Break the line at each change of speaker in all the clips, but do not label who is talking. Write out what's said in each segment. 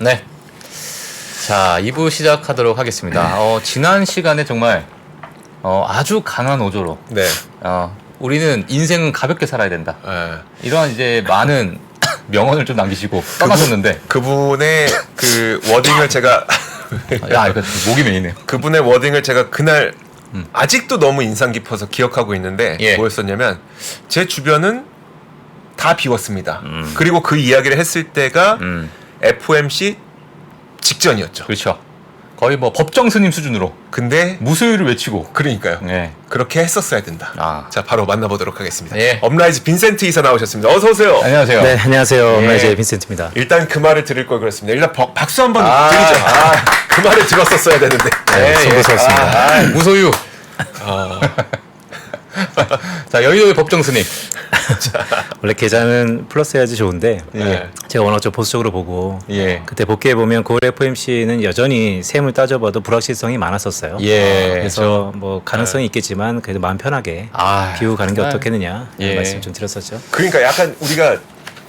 네. 자, 2부 시작하도록 하겠습니다. 지난 시간에 정말 아주 강한 어조로
네.
우리는 인생은 가볍게 살아야 된다. 이러한 이제 많은 명언을 좀 남기시고 떠나셨는데
그분의 그 워딩을 제가
야, 이거 목이 메이네요.
그분의 워딩을 제가 그날 아직도 너무 인상 깊어서 기억하고 있는데
예.
뭐였었냐면 제 주변은 다 비웠습니다. 그리고 그 이야기를 했을 때가 FOMC 직전이었죠.
그렇죠. 거의 뭐 법정 스님 수준으로
근데
무소유를 외치고
그러니까요.
네.
그렇게 했었어야 된다. 자, 바로 만나보도록 하겠습니다.
예.
업라이즈 빈센트 이사 나오셨습니다. 어서 오세요.
안녕하세요.
네, 안녕하세요.
예.
업라이즈의 빈센트입니다.
일단 그 말을 들을 걸 그랬습니다. 일단 박수 한번 드리죠. 그 말을 들었었어야 되는데.
네, 성공스럽습니다.
무소유. 자, 여의도의 법정 스님.
원래 계좌는 플러스 해야지 좋은데
예.
제가 워낙 좀 보수적으로 보고
예.
그때 복귀해 보면 9월 FOMC는 여전히 세물 따져봐도 불확실성이 많았었어요.
예.
그래서 뭐 가능성이 있겠지만 그래도 마음 편하게 비우고 가는 게 어떻겠느냐
예.
말씀 좀 드렸었죠.
그러니까 약간 우리가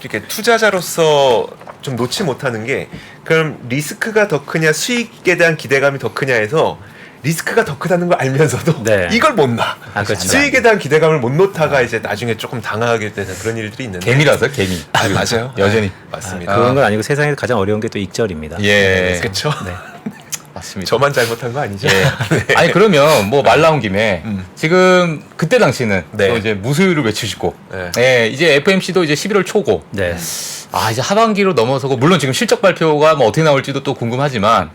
이렇게 투자자로서 좀 놓지 못하는 게 그럼 리스크가 더 크냐 수익에 대한 기대감이 더 크냐 해서 리스크가 더 크다는 걸 알면서도
네.
이걸 못 놔.
그렇죠.
수익에 대한 기대감을 못 놓다가 이제 나중에 조금 당하게 되는 그런 일들이 있는데.
개미라서 개미.
맞아요.
여전히.
맞습니다.
그런 건 아니고 세상에서 가장 어려운 게 또 익절입니다.
예.
그렇죠.
네.
맞습니다.
저만 잘못한 거 아니죠?
예.
네.
아니 그러면 뭐 말 나온 김에 지금 그때 당시는
네.
또 이제 무소유를 외치시고
네.
예, 이제 FMC도 이제 11월 초고
네.
이제 하반기로 넘어서고 물론 지금 실적 발표가 뭐 어떻게 나올지도 또 궁금하지만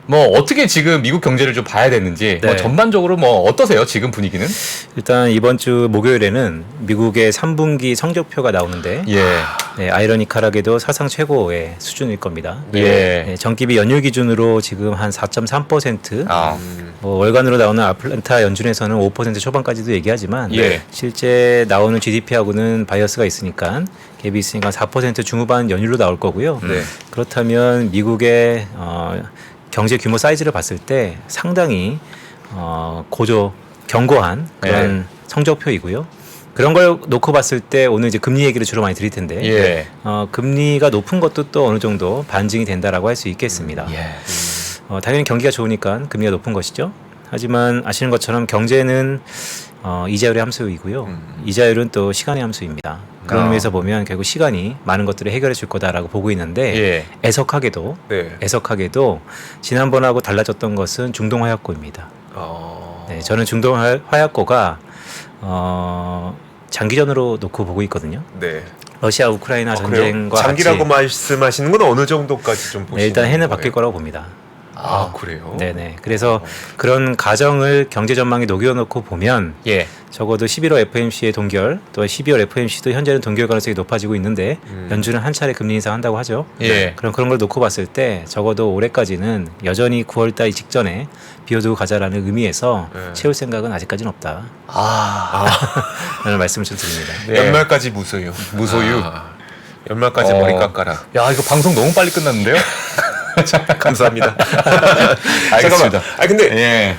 뭐 어떻게 지금 미국 경제를 좀 봐야 되는지
네.
뭐 전반적으로 뭐 어떠세요 지금 분위기는?
일단 이번 주 목요일에는 미국의 3분기 성적표가 나오는데
예.
네, 아이러니컬하게도 사상 최고의 수준일 겁니다.
예.
네, 전기비 연율 기준으로 지금 한 4.3%,
아.
뭐 월간으로 나오는 아틀란타 연준에서는 5% 초반까지도 얘기하지만
예.
실제 나오는 GDP하고는 바이어스가 있으니까 갭이 있으니까 4% 중후반 연율로 나올 거고요.
네.
그렇다면 미국의 경제 규모 사이즈를 봤을 때 상당히 견고한 그런 성적표이고요. 그런 걸 놓고 봤을 때 오늘 이제 금리 얘기를 주로 많이 드릴 텐데
예.
금리가 높은 것도 또 어느 정도 반증이 된다라고 할 수 있겠습니다.
예.
당연히 경기가 좋으니까 금리가 높은 것이죠. 하지만 아시는 것처럼 경제는 이자율의 함수이고요. 이자율은 또 시간의 함수입니다. 그런 의미에서 보면 결국 시간이 많은 것들을 해결해 줄 거다라고 보고 있는데
예.
애석하게도 지난번하고 달라졌던 것은 중동 화약고입니다. 네, 저는 중동 화약고가 장기전으로 놓고 보고 있거든요.
네.
러시아 우크라이나 전쟁과
장기라고
같이
말씀하시는 건 어느 정도까지 좀 보시는
네, 일단 해는
거예요?
바뀔 거라고 봅니다.
그래요?
네네. 그래서 그런 가정을 경제 전망에 녹여놓고 보면
예.
적어도 11월 FMC의 동결 또 12월 FMC도 현재는 동결 가능성이 높아지고 있는데 연준은 한 차례 금리 인상한다고 하죠.
예.
그런 걸 놓고 봤을 때 적어도 올해까지는 여전히 9월달 직전에 비워두고 가자라는 의미에서 채울 생각은 아직까지는 없다. 라는 말씀을 좀 드립니다.
네.
연말까지 무소유.
무소유.
연말까지 머리 깎아라.
야, 이거 방송 너무 빨리 끝났는데요?
감사합니다.
알겠습니다.
잠깐만. 근데
예.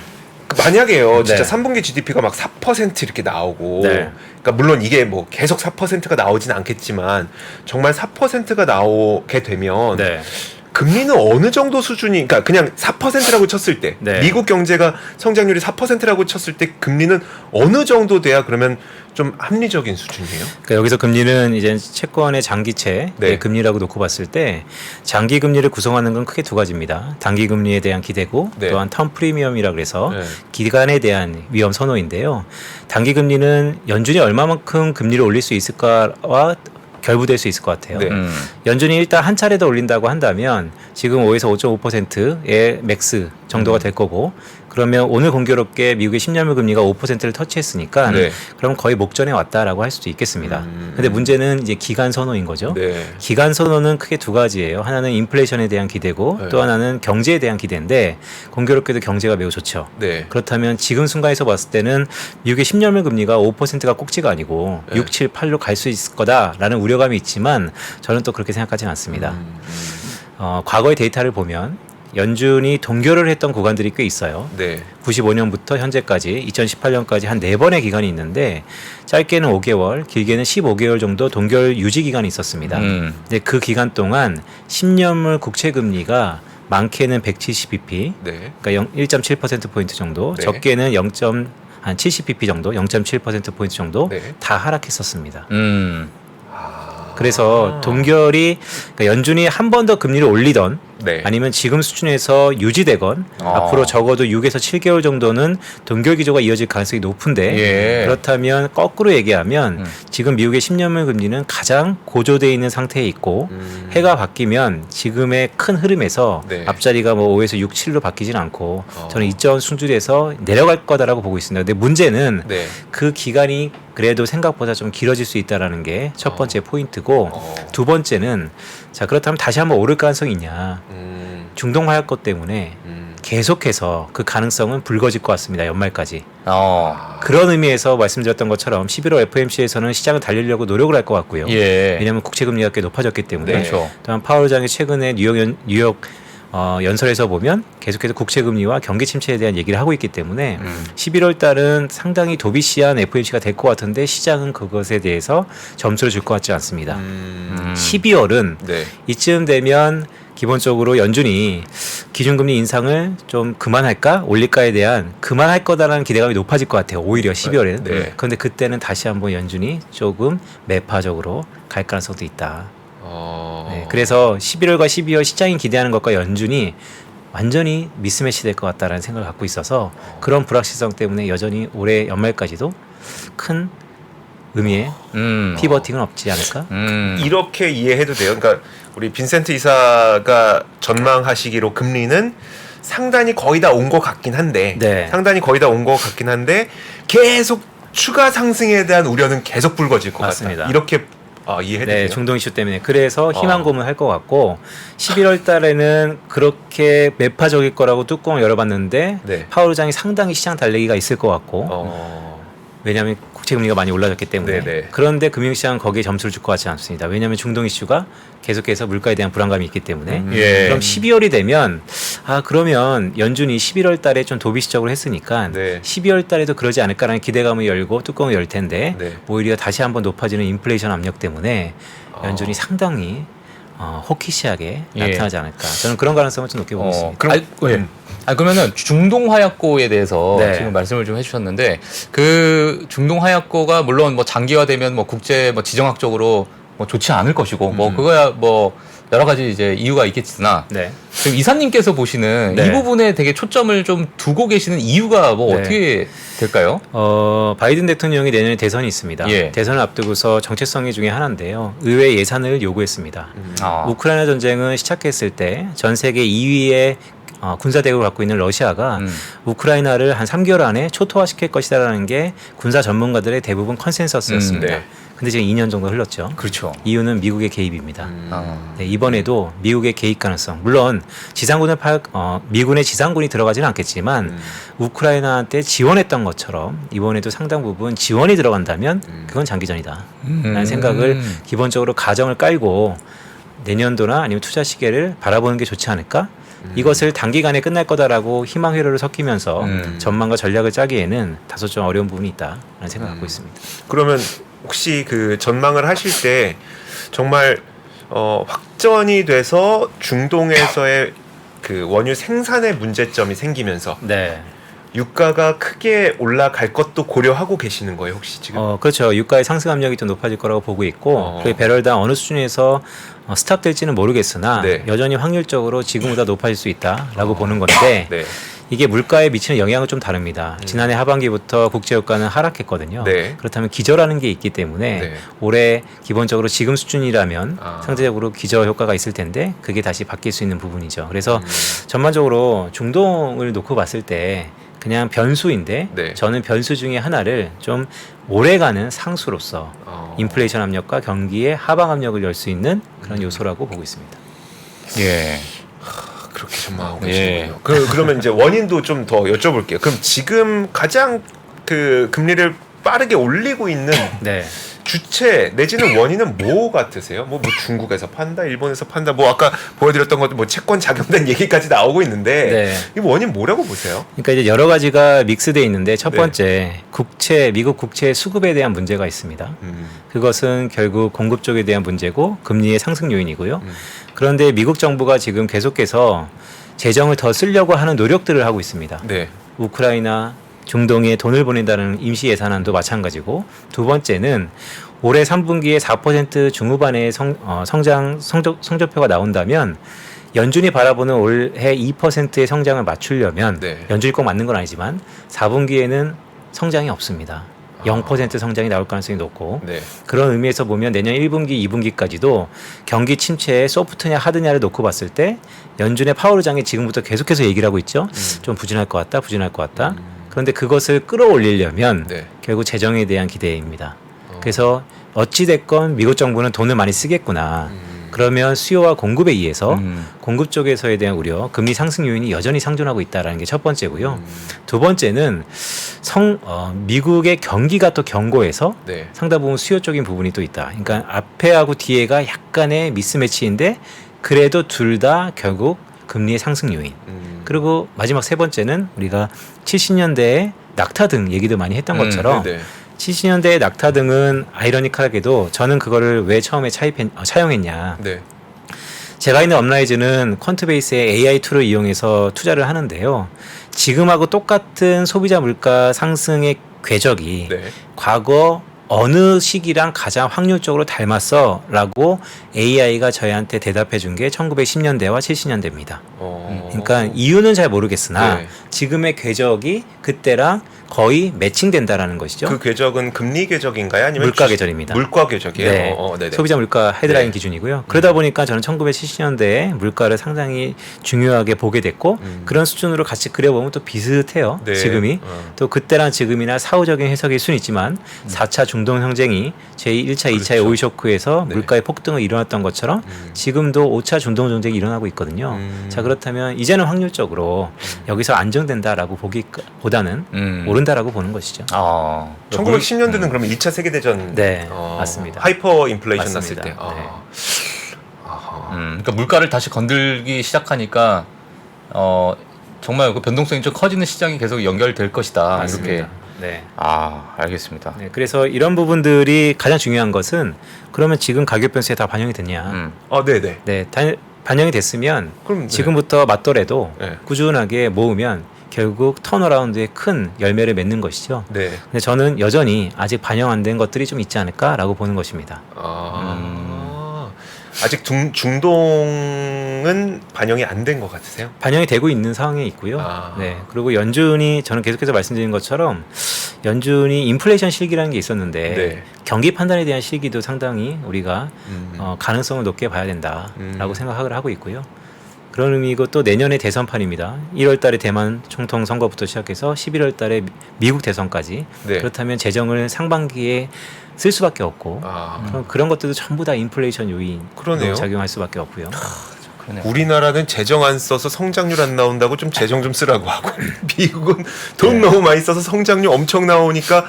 만약에요, 진짜
네.
3분기 GDP가 막 4% 이렇게 나오고,
네.
그러니까 물론 이게 뭐 계속 4%가 나오진 않겠지만 정말 4%가 나오게 되면
네.
금리는 어느 정도 수준이, 그러니까 그냥 4%라고 쳤을 때,
네.
미국 경제가 성장률이 4%라고 쳤을 때 금리는 어느 정도 돼야 그러면 좀 합리적인 수준이에요?
그러니까 여기서 금리는 이제 채권의 장기채
네.
금리라고 놓고 봤을 때 장기 금리를 구성하는 건 크게 두 가지입니다. 단기 금리에 대한 기대고
네.
또한 텀 프리미엄이라 그래서
네.
기간에 대한 위험 선호인데요. 단기 금리는 연준이 얼마만큼 금리를 올릴 수 있을까와 결부될 수 있을 것 같아요.
네.
연준이 일단 한 차례 더 올린다고 한다면 지금 5에서 5.5%의 맥스 정도가 될 거고 그러면 오늘 공교롭게 미국의 10년물 금리가 5%를 터치했으니까
네.
그럼 거의 목전에 왔다라고 할 수도 있겠습니다. 근데 문제는 이제 기간 선호인 거죠.
네.
기간 선호는 크게 두 가지예요. 하나는 인플레이션에 대한 기대고
네.
또 하나는 경제에 대한 기대인데 공교롭게도 경제가 매우 좋죠.
네.
그렇다면 지금 순간에서 봤을 때는 미국의 10년물 금리가 5%가 꼭지가 아니고
네.
6, 7, 8로 갈 수 있을 거다라는 우려감이 있지만 저는 또 그렇게 생각하지는 않습니다. 과거의 데이터를 보면 연준이 동결을 했던 구간들이 꽤 있어요.
네.
95년부터 현재까지 2018년까지 한 4번의 기간이 있는데 짧게는 5개월, 길게는 15개월 정도 동결 유지 기간이 있었습니다. 근데 그 기간 동안 10년물 국채 금리가 많게는 170bp,
네.
그러니까 1.7%포인트 정도,
네.
적게는 0한 70bp 정도, 0.7%포인트 정도
네.
다 하락했었습니다.
아.
그래서 동결이 그러니까 연준이 한 번 더 금리를 올리던
네.
아니면 지금 수준에서 유지되건
아.
앞으로 적어도 6에서 7개월 정도는 동결 기조가 이어질 가능성이 높은데
예.
그렇다면 거꾸로 얘기하면 지금 미국의 10년물 금리는 가장 고조되어 있는 상태에 있고 해가 바뀌면 지금의 큰 흐름에서
네.
앞자리가 뭐 5에서 6, 7로 바뀌진 않고
어.
저는 이전 순줄에서 내려갈 거다라고 보고 있습니다. 근데 문제는
네.
그 기간이 그래도 생각보다 좀 길어질 수 있다라는 게 첫 번째 포인트고 두 번째는 자 그렇다면 다시 한번 오를 가능성이 있냐 중동 화약고 때문에 계속해서 그 가능성은 불거질 것 같습니다. 연말까지. 그런 의미에서 말씀드렸던 것처럼 11월 FOMC에서는 시장을 달리려고 노력을 할 것 같고요.
예.
왜냐하면 국채 금리가 꽤 높아졌기 때문에.
네.
그렇죠.
또한 파월 의장이 최근에 뉴욕 연설에서 보면 계속해서 국채 금리와 경기 침체에 대한 얘기를 하고 있기 때문에 11월 달은 상당히 도비시한 FOMC가 될 것 같은데 시장은 그것에 대해서 점수를 줄 것 같지 않습니다. 12월은
네.
이쯤 되면 기본적으로 연준이 기준금리 인상을 좀 그만할까 올릴까에 대한 그만할 거다라는 기대감이 높아질 것 같아요. 오히려 12월에는.
네.
그런데 그때는 다시 한번 연준이 조금 매파적으로 갈 가능성도 있다. 네, 그래서 11월과 12월 시장이 기대하는 것과 연준이 완전히 미스매치 될 것 같다라는 생각을 갖고 있어서 그런 불확실성 때문에 여전히 올해 연말까지도 큰 의미의 피버팅은 없지 않을까?
이렇게 이해해도 돼요. 그러니까 우리 빈센트 이사가 전망하시기로 금리는 상단이 거의 다 온 것 같긴 한데,
네.
상단이 거의 다 온 것 같긴 한데 계속 추가 상승에 대한 우려는 계속 불거질 것
맞습니다.
같다. 이렇게 이해해도
네,
돼요.
중동 이슈 때문에 그래서 희망 고문할 것 같고 11월 달에는 그렇게 매파적일 거라고 뚜껑을 열어봤는데
네.
파월 의장이 상당히 시장 달래기가 있을 것 같고
어,
왜냐하면 국채 금리가 많이 올라졌기 때문에
네네.
그런데 금융시장은 거기에 점수를 줄 것 같지 않습니다. 왜냐하면 중동 이슈가 계속해서 물가에 대한 불안감이 있기 때문에
예.
그럼 12월이 되면 그러면 연준이 11월 달에 좀 도비시적으로 했으니까
네.
12월 달에도 그러지 않을까라는 기대감을 열고 뚜껑을 열 텐데
네.
오히려 다시 한번 높아지는 인플레이션 압력 때문에 연준이 상당히 호키시하게
예.
나타나지 않을까. 저는 그런 가능성을 좀 높게 보고 있습니다.
그럼 그러면은 중동 화약고에 대해서
네.
지금 말씀을 좀 해주셨는데 그 중동 화약고가 물론 뭐 장기화되면 뭐 국제 뭐 지정학적으로 뭐 좋지 않을 것이고 뭐 그거야 뭐 여러 가지 이제 이유가 있겠으나
네.
지금 이사님께서 보시는
네.
이 부분에 되게 초점을 좀 두고 계시는 이유가 뭐
네.
어떻게 될까요?
바이든 대통령이 내년에 대선이 있습니다.
예.
대선을 앞두고서 정체성의 중에 하나인데요. 의회 예산을 요구했습니다. 우크라이나 전쟁은 시작했을 때 전 세계 2위의 군사 대국을 갖고 있는 러시아가 우크라이나를 한 3개월 안에 초토화시킬 것이다라는 게 군사 전문가들의 대부분 컨센서스였습니다.
네.
근데 지금 2년 정도 흘렀죠.
그렇죠.
이유는 미국의 개입입니다. 네, 이번에도 미국의 개입 가능성. 물론 미군의 지상군이 들어가지는 않겠지만 우크라이나한테 지원했던 것처럼 이번에도 상당 부분 지원이 들어간다면 그건 장기전이다. 라는 생각을 기본적으로 가정을 깔고 내년도나 아니면 투자 시기를 바라보는 게 좋지 않을까? 이것을 단기간에 끝날 거다라고 희망 회로를 섞이면서 전망과 전략을 짜기에는 다소 좀 어려운 부분이 있다라는 생각을 갖고 있습니다.
그러면 혹시 그 전망을 하실 때 정말 확전이 돼서 중동에서의 그 원유 생산의 문제점이 생기면서
네.
유가가 크게 올라갈 것도 고려하고 계시는 거예요, 혹시 지금?
그렇죠. 유가의 상승 압력이 좀 높아질 거라고 보고 있고 그 배럴당 어느 수준에서 스탑될지는 모르겠으나
네.
여전히 확률적으로 지금보다 높아질 수 있다라고 보는 건데
네.
이게 물가에 미치는 영향은 좀 다릅니다. 지난해 하반기부터 국제유가는 하락했거든요.
네.
그렇다면 기저라는 게 있기 때문에
네.
올해 기본적으로 지금 수준이라면
아.
상대적으로 기저 효과가 있을 텐데 그게 다시 바뀔 수 있는 부분이죠. 그래서 전반적으로 중동을 놓고 봤을 때 그냥 변수인데
네.
저는 변수 중에 하나를 좀 오래가는 상수로서 인플레이션 압력과 경기의 하방 압력을 열 수 있는 그런 요소라고 보고 있습니다.
예.
그렇게 전망하고
예.
계시군요. 그러면 이제 원인도 좀 더 여쭤볼게요. 그럼 지금 가장 그 금리를 빠르게 올리고 있는
네.
주체 내지는 원인은 뭐 같으세요? 뭐 중국에서 판다, 일본에서 판다, 뭐 아까 보여드렸던 것도 뭐 채권 작용된 얘기까지 나오고 있는데
네.
이 원인 뭐라고 보세요?
그러니까 이제 여러 가지가 믹스돼 있는데 첫
네.
번째 미국 국채 수급에 대한 문제가 있습니다. 그것은 결국 공급 쪽에 대한 문제고 금리의 상승 요인이고요. 그런데 미국 정부가 지금 계속해서 재정을 더 쓰려고 하는 노력들을 하고 있습니다.
네.
우크라이나, 중동에 돈을 보낸다는 임시 예산안도 마찬가지고 두 번째는 올해 3분기에 4% 중후반의 성적표가 나온다면 연준이 바라보는 올해 2%의 성장을 맞추려면
네.
연준이 꼭 맞는 건 아니지만 4분기에는 성장이 없습니다. 0% 성장이 나올 가능성이 높고
네.
그런 의미에서 보면 내년 1분기, 2분기까지도 경기 침체에 소프트냐 하드냐를 놓고 봤을 때 연준의 파월 의장이 지금부터 계속해서 얘기를 하고 있죠. 좀 부진할 것 같다, 부진할 것 같다. 그런데 그것을 끌어올리려면
네.
결국 재정에 대한 기대입니다. 그래서 어찌됐건 미국 정부는 돈을 많이 쓰겠구나. 그러면 수요와 공급에 의해서 공급 쪽에서에 대한 우려, 금리 상승 요인이 여전히 상존하고 있다는 게 첫 번째고요. 두 번째는 미국의 경기가 또 견고해서
네.
상당 부분 수요적인 부분이 또 있다. 그러니까 앞에하고 뒤에가 약간의 미스매치인데 그래도 둘 다 결국 금리의 상승 요인. 그리고 마지막 세 번째는 우리가 70년대에 낙타등 얘기도 많이 했던 것처럼
네.
70년대의 낙타등은 아이러니컬하게도 저는 그거를 왜 처음에 차용했냐.
네.
제가 있는 업라이즈는 퀀트베이스의 AI 툴을 이용해서 투자를 하는데요. 지금하고 똑같은 소비자 물가 상승의 궤적이
네.
과거 어느 시기랑 가장 확률적으로 닮았어? 라고 AI가 저희한테 대답해 준 게 1910년대와 70년대입니다. 그러니까 이유는 잘 모르겠으나
네.
지금의 궤적이 그때랑 거의 매칭된다라는 것이죠.
그 궤적은 금리 궤적인가요? 아니면
물가 궤적입니다.
물가 궤적이에요.
네.
네네.
소비자 물가 헤드라인
네.
기준이고요. 그러다 보니까 저는 1970년대에 물가를 상당히 중요하게 보게 됐고 그런 수준으로 같이 그려보면 또 비슷해요.
네.
지금이. 또 그때랑 지금이나 사후적인 해석일 수는 있지만 4차 중동 형쟁이 제1차, 2차의
그렇죠.
오일 쇼크에서
네.
물가의 폭등이 일어났던 것처럼 지금도 5차 중동 정쟁이 일어나고 있거든요. 자, 그렇다면 이제는 확률적으로 여기서 안정된다라고 보기보다는 오른다라고 보는 것이죠.
1910년대는 그러면 2차 세계대전
네, 맞습니다.
하이퍼 인플레이션
맞습니다.
났을 때.
네.
그러니까 물가를 다시 건들기 시작하니까 정말 그 변동성이 좀 커지는 시장이 계속 연결될 것이다.
맞습니다.
이렇게.
네.
알겠습니다.
네, 그래서 이런 부분들이 가장 중요한 것은 그러면 지금 가격 변수에 다 반영이 됐냐?
네네.
네, 반영이 됐으면
그럼 네.
지금부터 맞더라도
네.
꾸준하게 모으면 결국 턴어라운드에 큰 열매를 맺는 것이죠.
네.
근데 저는 여전히 아직 반영 안 된 것들이 좀 있지 않을까라고 보는 것입니다.
아직 중동은 반영이 안 된 것 같으세요?
반영이 되고 있는 상황에 있고요. 네, 그리고 연준이 저는 계속해서 말씀드린 것처럼 연준이 인플레이션 실기라는 게 있었는데
네.
경기 판단에 대한 실기도 상당히 우리가 가능성을 높게 봐야 된다라고 생각을 하고 있고요. 그런 의미고 또 내년에 대선판입니다. 1월 달에 대만 총통 선거부터 시작해서 11월 달에 미국 대선까지.
네.
그렇다면 재정을 상반기에 쓸 수밖에 없고 그런 것들도 전부 다 인플레이션 요인으로
그러네요.
작용할 수밖에 없고요.
그러네요.
우리나라는 재정 안 써서 성장률 안 나온다고 좀 재정 좀 쓰라고 하고 미국은 돈 너무 많이 써서 성장률 엄청 나오니까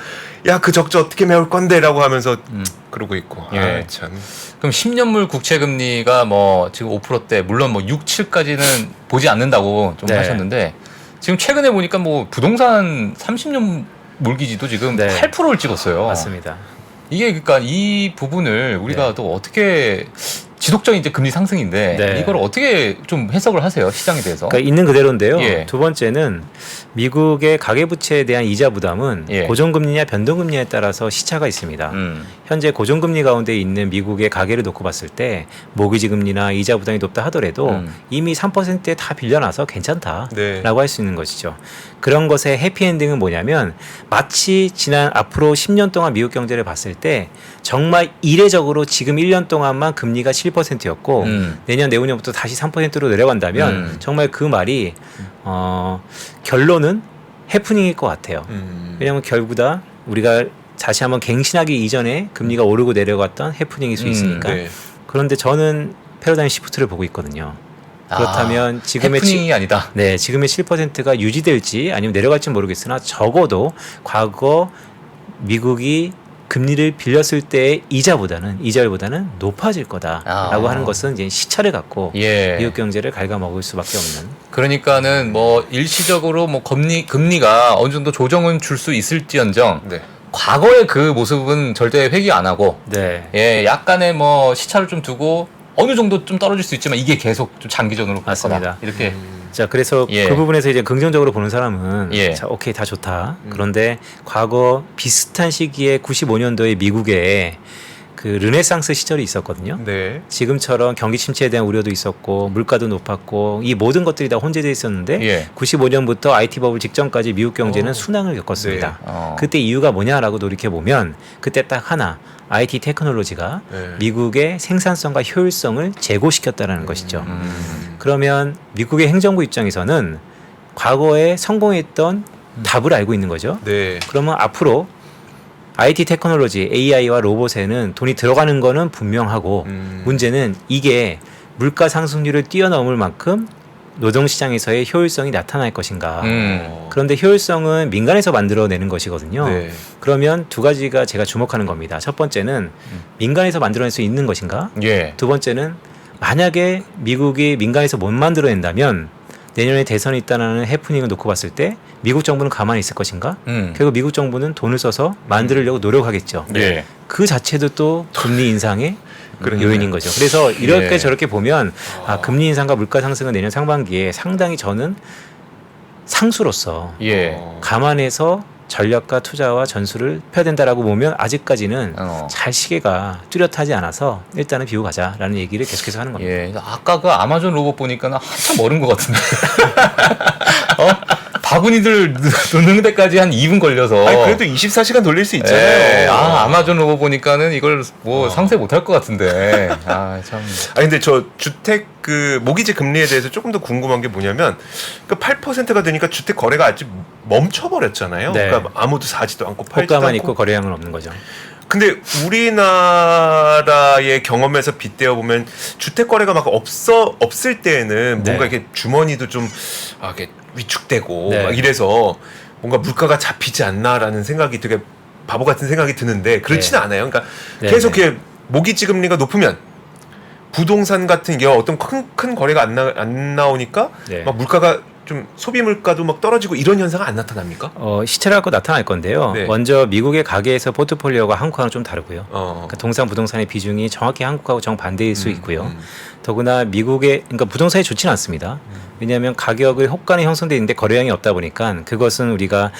야 그 적자 어떻게 메울 건데라고 하면서 그러고 있고.
예.
참.
그럼 10년물 국채 금리가 뭐 지금 5%대 물론 뭐 6, 7까지는 보지 않는다고 좀
네.
하셨는데 지금 최근에 보니까 뭐 부동산 30년 몰기지도 지금
네.
8%를 찍었어요.
맞습니다.
이게 그러니까 이 부분을 우리가
네.
또 어떻게 지속적인 이제 금리 상승인데
네.
이걸 어떻게 좀 해석을 하세요 시장에 대해서?
그러니까 있는 그대로인데요.
예.
두 번째는 미국의 가계부채에 대한 이자 부담은
예.
고정금리냐 변동금리에 따라서 시차가 있습니다. 현재 고정금리 가운데 있는 미국의 가계를 놓고 봤을 때 모기지 금리나 이자 부담이 높다 하더라도 이미 3%에 다 빌려놔서 괜찮다라고
네.
할 수 있는 것이죠. 그런 것의 해피엔딩은 뭐냐면 마치 지난 앞으로 10년 동안 미국 경제를 봤을 때 정말 이례적으로 지금 1년 동안만 금리가 7%였고 내년 내후년부터 다시 3%로 내려간다면 정말 그 말이 결론은 해프닝일 것 같아요. 왜냐하면 결국 다 우리가 다시 한번 갱신하기 이전에 금리가 오르고 내려갔던 해프닝일 수 있으니까.
네.
그런데 저는 패러다임 시프트를 보고 있거든요. 그렇다면 지금의
해프닝이 아니다.
네, 지금의 7%가 유지될지 아니면 내려갈지 모르겠으나 적어도 과거 미국이 금리를 빌렸을 때의 이자율보다는 높아질 거다라고
아.
하는 것은 이제 시차를 갖고
예.
미국 경제를 갉아먹을 수밖에 없는.
그러니까는 뭐 일시적으로 뭐 금리가 어느 정도 조정은 줄 수 있을지언정
네.
과거의 그 모습은 절대 회귀 안 하고
네.
예, 약간의 뭐 시차를 좀 두고 어느 정도 좀 떨어질 수 있지만 이게 계속 좀 장기전으로 갈
맞습니다.
거다. 이렇게
자, 그래서
예.
그 부분에서 이제 긍정적으로 보는 사람은
예.
자, 오케이, 다 좋다. 그런데 과거 비슷한 시기에 95년도에 미국에 그 르네상스 시절이 있었거든요.
네.
지금처럼 경기 침체에 대한 우려도 있었고 물가도 높았고 이 모든 것들이 다 혼재되어 있었는데
예.
95년부터 IT 버블 직전까지 미국 경제는
어.
순항을 겪었습니다.
네.
그때 이유가 뭐냐라고 돌이켜 보면 그때 딱 하나 IT 테크놀로지가
네.
미국의 생산성과 효율성을 제고시켰다라는 것이죠.
음.
그러면 미국의 행정부 입장에서는 과거에 성공했던 답을 알고 있는 거죠.
네.
그러면 앞으로 IT 테크놀로지, AI와 로봇에는 돈이 들어가는 거는 분명하고 문제는 이게 물가 상승률을 뛰어넘을 만큼 노동시장에서의 효율성이 나타날 것인가. 그런데 효율성은 민간에서 만들어내는 것이거든요.
네.
그러면 두 가지가 제가 주목하는 겁니다. 첫 번째는 민간에서 만들어낼 수 있는 것인가.
예.
두 번째는 만약에 미국이 민간에서 못 만들어낸다면 내년에 대선이 있다는 해프닝을 놓고 봤을 때 미국 정부는 가만히 있을 것인가? 결국 미국 정부는 돈을 써서 만들려고 노력하겠죠.
예.
그 자체도 또 금리 인상의
그러니까요.
요인인 거죠. 그래서 이렇게
예.
저렇게 보면 금리 인상과 물가 상승은 내년 상반기에 상당히 저는 상수로서
예.
감안해서 전략과 투자와 전술을 펴야 된다라고 보면 아직까지는 잘 시계가 뚜렷하지 않아서 일단은 비우고 가자라는 얘기를 계속해서 하는 겁니다.
예. 아까 그 아마존 로봇 보니까 한참 멀은 것 같은데. 바구니들 넣는 데까지 한 2분 걸려서.
아니 그래도 24시간 돌릴 수 있잖아요.
예. 아마존 로봇 보니까는 이걸 뭐 상세 못할 것 같은데. 아, 참.
아니 근데 저 주택 그 모기지 금리에 대해서 조금 더 궁금한 게 뭐냐면 그 8%가 되니까 주택 거래가 아직 멈춰버렸잖아요.
네.
그러니까 아무도 사지도 않고 팔지도
호가만
않고.
있고 거래량은 없는 거죠.
근데 우리나라의 경험에서 빗대어 보면 주택 거래가 막 없을 때에는
네.
뭔가 이렇게 주머니도 좀 이렇게 위축되고
네.
막 이래서 뭔가 물가가 잡히지 않나라는 생각이 되게 바보 같은 생각이 드는데 그렇지는
네.
않아요. 그러니까
네,
계속
네.
이렇게 모기지 금리가 높으면 부동산 같은 게 어떤 큰 거래가 안 나오니까
네.
막 물가가 좀 소비 물가도 막 떨어지고 이런 현상은 안 나타납니까?
시차를 갖고 나타날 건데요.
네.
먼저 미국의 가계에서 포트폴리오가 한국하고는 좀 다르고요.
어.
그러니까 부동산의 비중이 정확히 한국하고 정반대일 수 있고요. 더구나 미국의 그러니까 부동산이 좋지는 않습니다. 왜냐하면 가격의 호가는 형성돼 있는데 거래량이 없다 보니까 그것은 우리가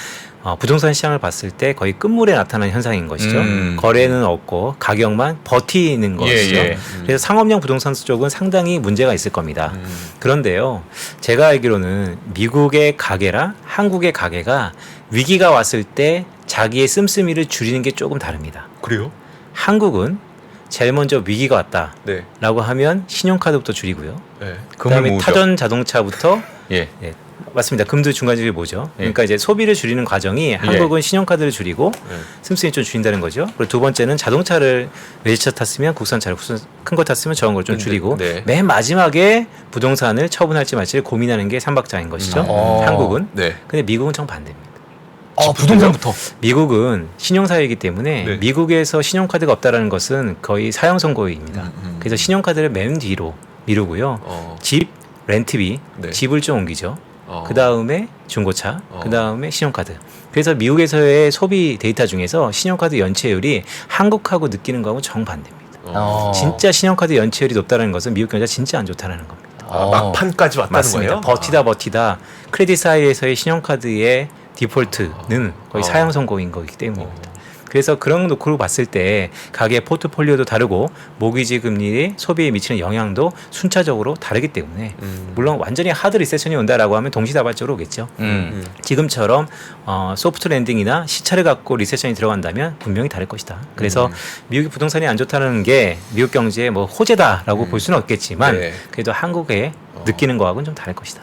부동산 시장을 봤을 때 거의 끝물에 나타나는 현상인 것이죠. 거래는 없고 가격만 버티는 것이죠.
예.
그래서 상업용 부동산 쪽은 상당히 문제가 있을 겁니다. 그런데요, 제가 알기로는 미국의 가계랑 한국의 가계가 위기가 왔을 때 자기의 씀씀이를 줄이는 게 조금 다릅니다.
그래요?
한국은 제일 먼저 위기가 왔다라고
네.
하면 신용카드부터 줄이고요.
네.
그다음에
모으죠.
타전 자동차부터
예.
예, 맞습니다. 금도 중간지를 보죠. 그러니까 이제 소비를 줄이는 과정이 한국은 신용카드를 줄이고 씀씀이 좀 줄인다는 거죠. 그리고 두 번째는 자동차를 외제차 탔으면 국산차를 큰 거 탔으면 적은 걸 좀 줄이고
네.
맨 마지막에 부동산을 처분할지 말지를 고민하는 게 삼박자인 것이죠.
어.
한국은.
네.
근데 미국은 정반대입니다.
부동산부터.
미국은 신용사회이기 때문에
네.
미국에서 신용카드가 없다라는 것은 거의 사형 선고입니다. 그래서 신용카드를 맨 뒤로 미루고요. 집 렌트비,
네.
집을 좀 옮기죠. 그 다음에 중고차, 그 다음에 신용카드. 그래서 미국에서의 소비 데이터 중에서 신용카드 연체율이 한국하고 느끼는 거하고 정반대입니다. 진짜 신용카드 연체율이 높다는 것은 미국 경제가 진짜 안 좋다는 겁니다.
막판까지 왔다는
맞습니다.
거예요?
버티다 크레딧 사이에서의 신용카드의 디폴트는 거의 사형 선고인 거기 때문입니다. 그래서 그런 놓고 봤을 때 가계 포트폴리오도 다르고 모기지 금리의 소비에 미치는 영향도 순차적으로 다르기 때문에 물론 완전히 하드 리세션이 온다라고 하면 동시다발적으로 오겠죠. 지금처럼 소프트 랜딩이나 시차를 갖고 리세션이 들어간다면 분명히 다를 것이다. 그래서 미국의 부동산이 안 좋다는 게 미국 경제의 뭐 호재다라고 볼 수는 없겠지만
네.
그래도 한국에 느끼는 거하고는 좀 다를 것이다.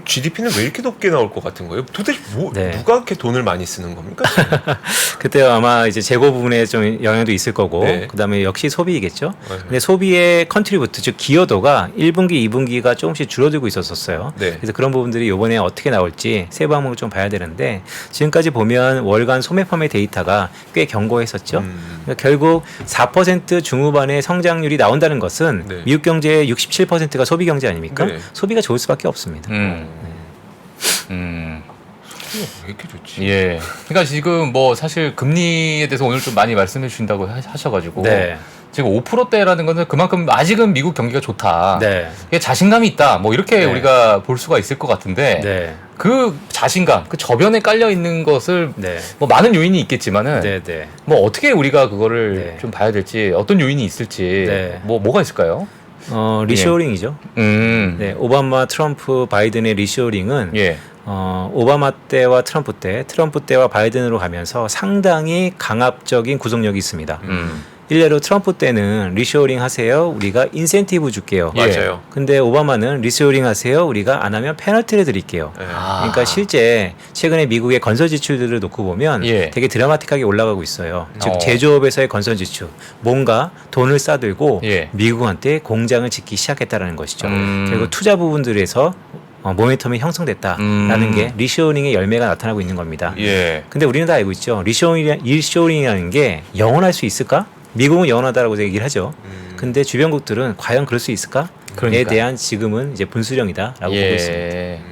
GDP는 왜 이렇게 높게 나올 것 같은 거예요? 도대체
네.
누가 그렇게 돈을 많이 쓰는 겁니까?
그때 아마 이제 재고 부분에 좀 영향도 있을 거고
네.
그다음에 역시 소비이겠죠.
네.
근데 소비의 컨트리부터 즉 기여도가 1분기, 2분기가 조금씩 줄어들고 있었어요.
네.
그래서 그런 부분들이 이번에 어떻게 나올지 세부 항목을 좀 봐야 되는데 지금까지 보면 월간 소매 판매 데이터가 꽤 견고했었죠. 그러니까 결국 4% 중후반의 성장률이 나온다는 것은
네.
미국 경제의 67%가 소비 경제 아닙니까?
네.
소비가 좋을 수밖에 없습니다.
소비가 왜 이렇게 좋지?
예. 그러니까 지금 뭐 사실 금리에 대해서 오늘 좀 많이 말씀해 주신다고 하셔가지고
네.
지금 5%대라는 것은 그만큼 아직은 미국 경기가 좋다.
네.
이게 자신감이 있다. 뭐 이렇게
네.
우리가 볼 수가 있을 것 같은데
네.
그 자신감, 그 저변에 깔려 있는 것을
네.
뭐 많은 요인이 있겠지만은
네. 네.
뭐 어떻게 우리가 그거를
네.
좀 봐야 될지 어떤 요인이 있을지
네.
뭐가 있을까요?
리쇼어링이죠. 네, 오바마, 트럼프, 바이든의 리쇼어링은
예.
오바마 때와 트럼프 때와 바이든으로 가면서 상당히 강압적인 구속력이 있습니다. 일례로 트럼프 때는 리쇼어링 하세요. 우리가 인센티브 줄게요.
예.
맞아요.
근데 오바마는 리쇼어링 하세요. 우리가 안 하면 페널티를 드릴게요.
네.
그러니까 실제 최근에 미국의 건설 지출들을 놓고 보면
예.
되게 드라마틱하게 올라가고 있어요. 즉
어.
제조업에서의 건설 지출, 뭔가 돈을 싸들고
예.
미국한테 공장을 짓기 시작했다라는 것이죠.
음.
결국 투자 부분들에서 모멘텀이 형성됐다라는 게 리쇼어링의 열매가 나타나고 있는 겁니다.
예.
근데 우리는 다 알고 있죠. 리쇼어링이라는 게 영원할 수 있을까? 미국은 영원하다라고 얘기를 하죠. 근데 주변국들은 과연 그럴 수 있을까? 에
그러니까.
대한 지금은 이제 분수령이다라고 보고 있습니다.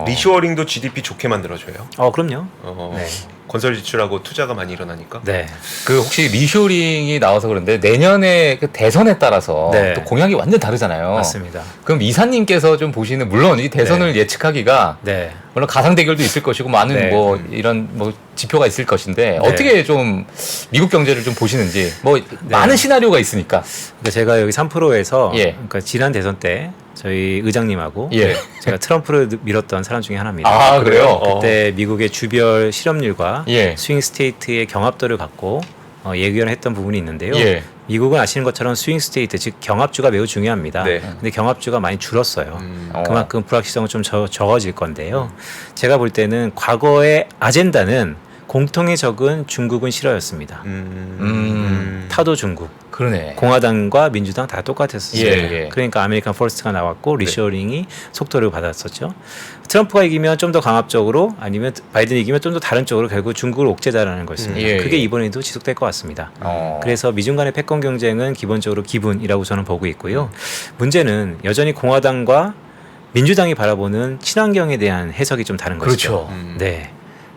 리쇼어링도 GDP 좋게 만들어줘요.
그럼요. 네.
건설 지출하고 투자가 많이 일어나니까.
네.
그 혹시 리쇼링이 나와서 그런데 내년에 그 대선에 따라서
네.
또 공약이 완전 다르잖아요.
맞습니다.
그럼 이사님께서 좀 보시는 물론 이 대선을 예측하기가
네.
물론 가상 대결도 있을 것이고 많은
네.
뭐 이런 뭐 지표가 있을 것인데 어떻게 좀 미국 경제를 좀 보시는지 뭐 많은 시나리오가 있으니까.
그러니까 제가 여기 3프로에서
예.
그러니까 지난 대선 때 저희 의장님하고
예.
제가 트럼프를 밀었던 사람 중에 하나입니다.
아, 그래요?
그때 미국의 주별 실업률과
예.
스윙 스테이트의 경합도를 갖고 예견을 했던 부분이 있는데요.
예.
미국은 아시는 것처럼 스윙 스테이트 즉 경합주가 매우 중요합니다.
네.
근데 경합주가 많이 줄었어요.
어.
그만큼 불확실성은 좀 적어질 건데요. 제가 볼 때는 과거의 아젠다는 공통의 적은 중국은 싫어였습니다. 타도 중국,
그러네.
공화당과 민주당 다 똑같았어요.
예, 예.
그러니까 아메리칸 퍼스트가 나왔고 리쇼어링이 속도를 받았었죠. 트럼프가 이기면 좀 더 강압적으로 아니면 바이든이 이기면 좀 더 다른 쪽으로 결국 중국을 옥죄자라는 것입니다.
예,
그게
예.
이번에도 지속될 것 같습니다.
그래서
그래서 미중 간의 패권 경쟁은 기본적으로 기분이라고 저는 보고 있고요. 문제는 여전히 공화당과 민주당이 바라보는 친환경에 대한 해석이 좀 다른 것이죠.
그렇죠.
네.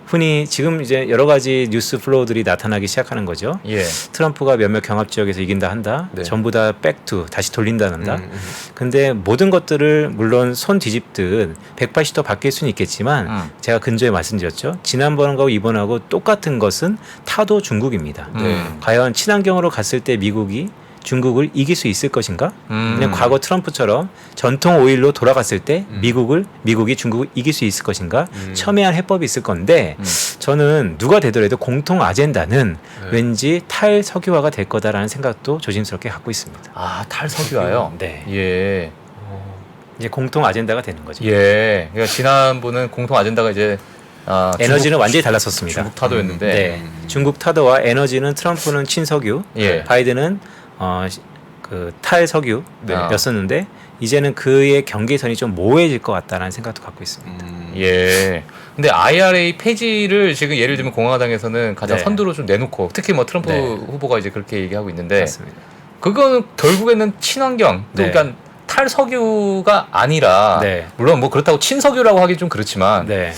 흔히 지금 이제 여러 가지 뉴스 플로우들이 나타나기 시작하는 거죠.
예.
트럼프가 몇몇 경합 지역에서 이긴다 한다.
네.
전부 다 백투 다시 돌린다는다. 근데 모든 것들을 물론 손 뒤집듯 180도 바뀔 수는 있겠지만 제가 근저에 말씀드렸죠. 지난번하고 이번하고 똑같은 것은 타도 중국입니다.
네.
과연 친환경으로 갔을 때 미국이 중국을 이길 수 있을 것인가? 그냥 과거 트럼프처럼 전통 오일로 돌아갔을 때 미국이 중국을 이길 수 있을 것인가? 첨예한 해법이 있을 건데 저는 누가 되더라도 공통 아젠다는 왠지 탈석유화가 될 거다라는 생각도 조심스럽게 갖고 있습니다.
아, 탈석유화요?
네.
예.
이제 공통 아젠다가 되는 거죠.
예. 그러니까 지난번은 공통 아젠다가 이제
에너지는 완전히 달랐었습니다.
중국 타도였는데
네. 중국 타도와 에너지는 트럼프는 친석유,
예.
바이든은 그 탈석유였었는데 이제는 그의 경계선이 좀 모호해질 것 같다는 생각도 갖고 있습니다.
예. 근데 IRA 폐지를 지금 예를 들면 공화당에서는 가장
네.
선두로 좀 내놓고 특히 뭐 트럼프
네.
후보가 이제 그렇게 얘기하고 있는데
맞습니다.
그거는 결국에는 친환경 또
네.
그러니까 탈석유가 아니라
네.
물론 뭐 그렇다고 친석유라고 하기 좀 그렇지만
네,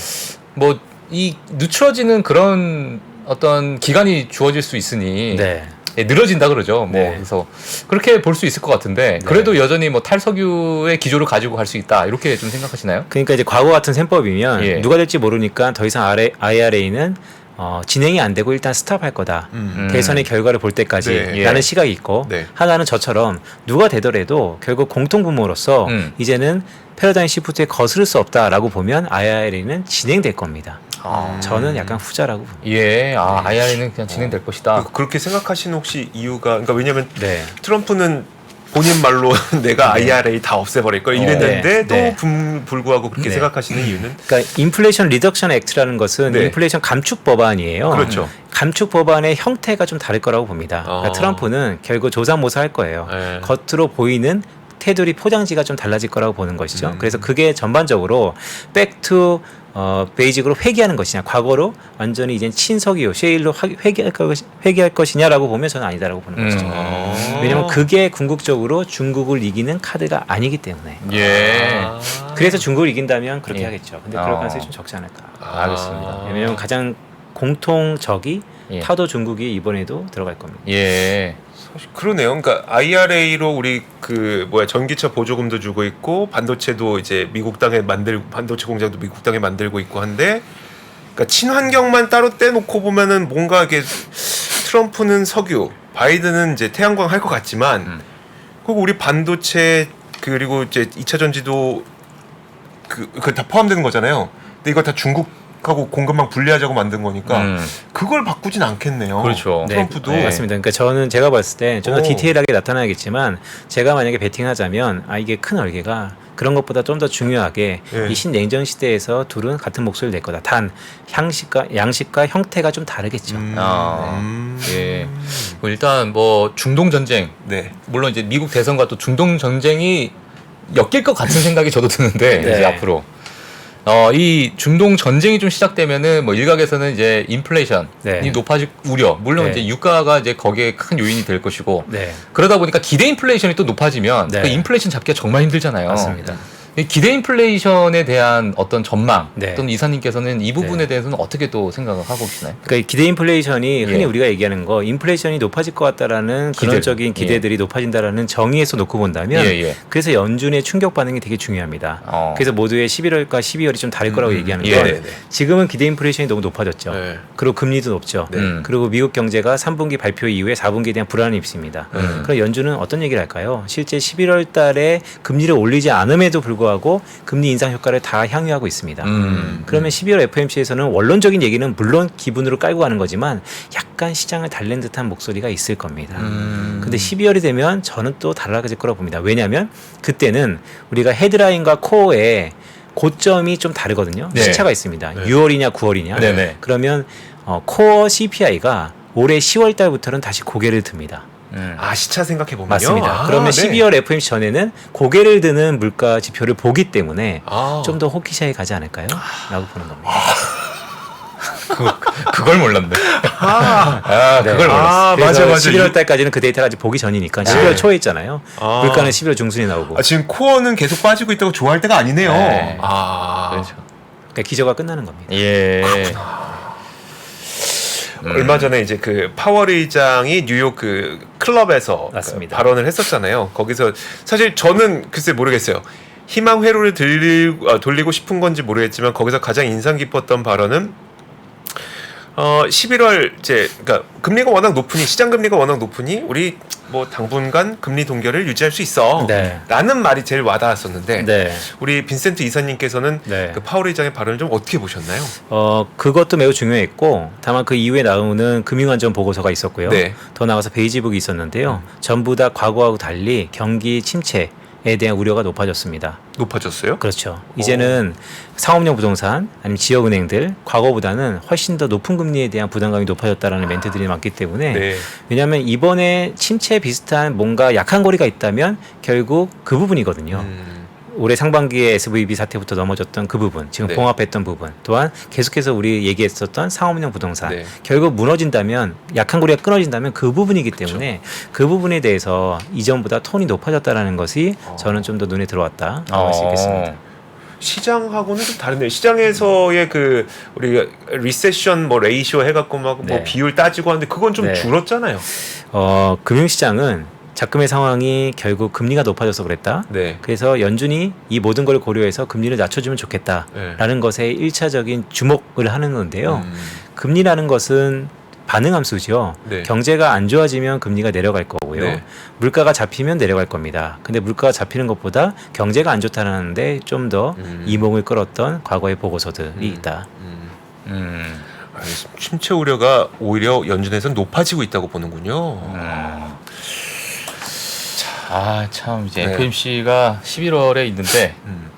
뭐 이 늦춰지는 그런 어떤 기간이 주어질 수 있으니
네,
예, 늘어진다 그러죠. 뭐
네.
그래서 그렇게 볼 수 있을 것 같은데 그래도 여전히 뭐 탈석유의 기조를 가지고 갈 수 있다 이렇게 좀 생각하시나요?
그러니까 이제 과거 같은 셈법이면
예.
누가 될지 모르니까 더 이상 IRA는 진행이 안 되고 일단 스탑할 거다. 대선의 결과를 볼 때까지
네.
라는
예.
시각이 있고
네.
하나는 저처럼 누가 되더라도 결국 공통분모로서 이제는 패러다임 시프트에 거스를 수 없다라고 보면 IRA는 진행될 겁니다. 저는 약간 후자라고 봅니다.
예, IRA는 그냥 진행될 것이다.
그렇게 생각하시는 혹시 이유가 그러니까 왜냐하면
네.
트럼프는 본인 말로 내가
네.
IRA 다 없애버릴 걸 이랬는데
네.
또 불구하고 그렇게
네.
생각하시는 이유는
그러니까 인플레이션 리덕션 액트라는 것은
네.
인플레이션 감축 법안이에요.
그렇죠.
감축 법안의 형태가 좀 다를 거라고 봅니다. 그러니까
아.
트럼프는 결국 조사모사할 거예요.
네.
겉으로 보이는 테두리 포장지가 좀 달라질 거라고 보는 것이죠.
음.
그래서 그게 전반적으로 백투 베이직으로 회귀하는 것이냐, 과거로 완전히 이제 친석유, 셰일로 회귀할 것이냐라고 보면 저는 아니다라고 보는 것이죠. 왜냐하면 그게 궁극적으로 중국을 이기는 카드가 아니기 때문에.
예.
그래서 중국을 이긴다면 그렇게
예.
하겠죠. 근데 그럴 가능성이 좀 적지 않을까.
알겠습니다.
왜냐하면 가장 공통적이
예.
타도 중국이 이번에도 들어갈 겁니다.
예.
사실 그러네요. 그러니까 IRA로 우리 그 전기차 보조금도 주고 있고 반도체도 이제 미국 땅에 반도체 공장도 미국 땅에 만들고 있고 한데, 그러니까 친환경만 따로 떼놓고 보면은 뭔가 이게 트럼프는 석유, 바이든은 이제 태양광 할 것 같지만, 그리고 우리 반도체 그리고 이제 2차 전지도 그 다 포함되는 거잖아요. 근데 이거 다 중국하고 공급망 분리하자고 만든 거니까 그걸 바꾸진 않겠네요.
그렇죠.
트럼프도.
네, 맞습니다. 그러니까 제가 봤을 때 좀 더
오.
디테일하게 나타나겠지만, 제가 만약에 베팅하자면 이게 큰 얼개가 그런 것보다 좀 더 중요하게
예.
이 신냉전 시대에서 둘은 같은 목소리를 낼 거다. 단 양식과 형태가 좀 다르겠죠.
예. 뭐 일단 뭐 중동 전쟁,
네.
물론 이제 미국 대선과 또 중동 전쟁이 엮일 것 같은 생각이 저도 드는데
네.
이제 앞으로 이 중동 전쟁이 좀 시작되면은 뭐 일각에서는 이제 인플레이션이
네.
높아질 우려, 물론
네.
이제 유가가 이제 거기에 큰 요인이 될 것이고
네,
그러다 보니까 기대 인플레이션이 또 높아지면
네.
그 인플레이션 잡기가 정말 힘들잖아요.
맞습니다.
이 기대 인플레이션에 대한 어떤 전망
네.
또는 이사님께서는 이 부분에
네.
대해서는 어떻게 또 생각을 하고 계시나요?
그러니까 이 기대 인플레이션이 흔히
예.
우리가 얘기하는 거, 인플레이션이 높아질 것 같다라는
기대를.
근원적인 기대들이 높아진다라는 정의에서 놓고 본다면,
예, 예.
그래서 연준의 충격 반응이 되게 중요합니다. 그래서 모두의 11월과 12월이 좀 다를 거라고 얘기하는
예.
건,
네, 네.
지금은 기대 인플레이션이 너무 높아졌죠.
네.
그리고 금리도 높죠.
네.
그리고 미국 경제가 3분기 발표 이후에 4분기에 대한 불안이 있습니다. 그럼 연준은 어떤 얘기를 할까요? 실제 11월 달에 금리를 올리지 않음에도 불구하고 금리 인상 효과를 다 향유하고 있습니다. 그러면 12월 FOMC에서는 원론적인 얘기는 물론 기분으로 깔고 가는 거지만 약간 시장을 달랜 듯한 목소리가 있을 겁니다. 근데 12월이 되면 저는 또 달라질 거라고 봅니다. 왜냐하면 그때는 우리가 헤드라인과 코어의 고점이 좀 다르거든요.
네.
시차가 있습니다.
네.
6월이냐 9월이냐.
네네.
그러면 코어 CPI가 올해 10월 달부터는 다시 고개를 듭니다.
아, 시차 생각해 보면요.
맞습니다. 그러면
네.
12월 FOMC 전에는 고개를 드는 물가 지표를 보기 때문에
아.
좀 더 호기시하게 가지 않을까요? 라고 보는 겁니다.
그걸 몰랐네.
네.
그걸 몰랐어.
아,
그래서
맞아.
11월 달까지는 그 데이터가 아직 보기 전이니까 12월 초에 있잖아요.
아.
물가는 11월 중순에 나오고.
아, 지금 코어는 계속 빠지고 있다고 좋아할 때가 아니네요.
네.
아.
그렇죠.
그러니까 기저가 끝나는 겁니다.
예.
얼마 전에 이제 그 파월 의장이 뉴욕 그 클럽에서
맞습니다.
그 발언을 했었잖아요. 거기서 사실 저는 글쎄 모르겠어요. 희망 회로를 돌리고 싶은 건지 모르겠지만 거기서 가장 인상 깊었던 발언은 11월 이제 그러니까 금리가 워낙 높으니 시장 금리가 워낙 높으니 우리 뭐 당분간 금리 동결을 유지할 수 있어.
네.
라는 말이 제일 와닿았었는데
네.
우리 빈센트 이사님께서는
네.
그 파월 의장의 발언을 좀 어떻게 보셨나요?
그것도 매우 중요했고, 다만 그 이후에 나오는 금융안전 보고서가 있었고요.
네.
더 나가서 베이지북이 있었는데요. 전부 다 과거하고 달리 경기 침체에 대한 우려가 높아졌습니다.
높아졌어요?
그렇죠. 이제는 상업용 부동산 아니면 지역은행들 과거보다는 훨씬 더 높은 금리에 대한 부담감이 높아졌다라는 멘트들이 많기 때문에
네.
왜냐하면 이번에 침체 비슷한 뭔가 약한 고리가 있다면 결국 그 부분이거든요. 올해 상반기에 SVB 사태부터 넘어졌던 그 부분, 지금
네.
봉합했던 부분, 또한 계속해서 우리 얘기했었던 상업용 부동산,
네.
결국 무너진다면, 약한 고리가 끊어진다면 그 부분이기 때문에 그 부분에 대해서 이전보다 톤이 높아졌다라는 것이 저는 좀 더 눈에 들어왔다고 할 수 있겠습니다.
시장하고는 좀 다른데요. 시장에서의 그 우리가 리세션 뭐 레이쇼 해갖고 막 뭐
네.
비율 따지고 하는데 그건 좀
네.
줄었잖아요.
금융시장은 자금의 상황이 결국 금리가 높아져서 그랬다.
네.
그래서 연준이 이 모든 걸 고려해서 금리를 낮춰주면 좋겠다라는 것에 1차적인 주목을 하는 건데요. 금리라는 것은 반응함수죠.
네.
경제가 안 좋아지면 금리가 내려갈 거고요.
네.
물가가 잡히면 내려갈 겁니다. 근데 물가가 잡히는 것보다 경제가 안 좋다는데 좀 더 이목을 끌었던 과거의 보고서들이 있다.
알겠습니다. 침체 우려가 오히려 연준에서는 높아지고 있다고 보는군요.
아, 참 이제
네.
FMC가 11월에 있는데
음.